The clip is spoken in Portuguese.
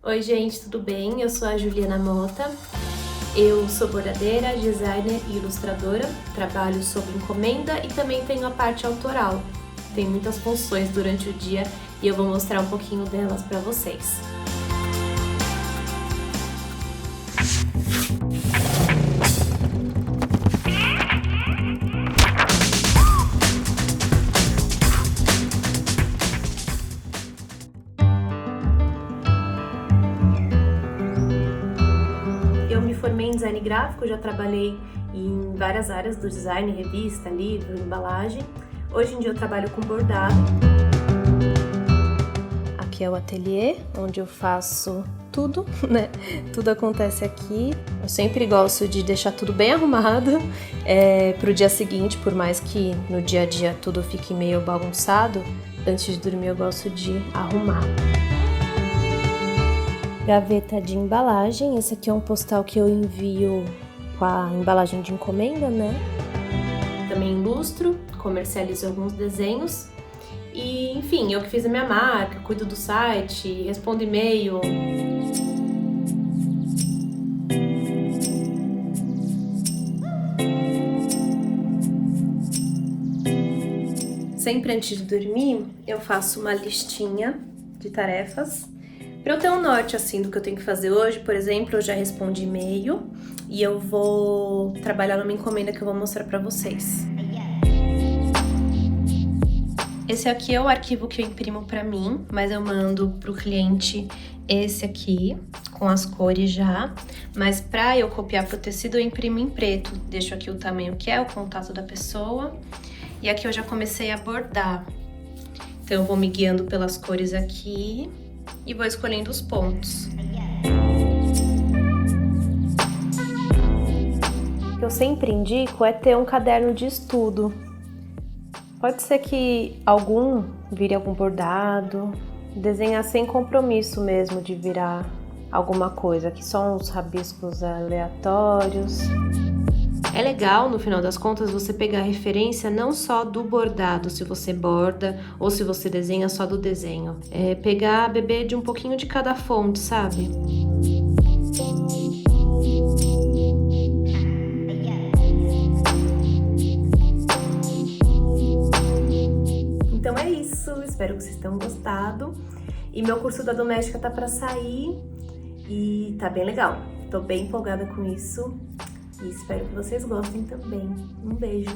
Oi gente, tudo bem? Eu sou a Juliana Mota, eu sou bordadeira, designer e ilustradora, trabalho sob encomenda e também tenho a parte autoral. Tem muitas funções durante o dia e eu vou mostrar um pouquinho delas para vocês. Eu me formei em design gráfico, já trabalhei em várias áreas do design, revista, livro, embalagem. Hoje em dia eu trabalho com bordado. Aqui é o ateliê, onde eu faço tudo, né? Tudo acontece aqui. Eu sempre gosto de deixar tudo bem arrumado pro dia seguinte, por mais que no dia a dia tudo fique meio bagunçado. Antes de dormir eu gosto de arrumar. Gaveta de embalagem, esse aqui é um postal que eu envio com a embalagem de encomenda, né? Também ilustro, comercializo alguns desenhos e, enfim, eu que fiz a minha marca, cuido do site, respondo e-mail. Sempre antes de dormir, eu faço uma listinha de tarefas. Para eu ter um norte assim do que eu tenho que fazer hoje, por exemplo, eu já respondi e-mail e eu vou trabalhar numa encomenda que eu vou mostrar para vocês. Esse aqui é o arquivo que eu imprimo para mim, mas eu mando para o cliente esse aqui, com as cores já. Mas para eu copiar para o tecido, eu imprimo em preto. Deixo aqui o tamanho que é, o contato da pessoa. E aqui eu já comecei a bordar. Então eu vou me guiando pelas cores aqui e vou escolhendo os pontos. O que eu sempre indico é ter um caderno de estudo. Pode ser que vire algum bordado, desenhar sem compromisso mesmo de virar alguma coisa, que só uns rabiscos aleatórios. É legal, no final das contas, você pegar referência não só do bordado, se você borda, ou se você desenha só do desenho. É pegar, beber de um pouquinho de cada fonte, sabe? Então é isso, espero que vocês tenham gostado. E meu curso da doméstica tá para sair e tá bem legal. Tô bem empolgada com isso. E espero que vocês gostem também. Um beijo!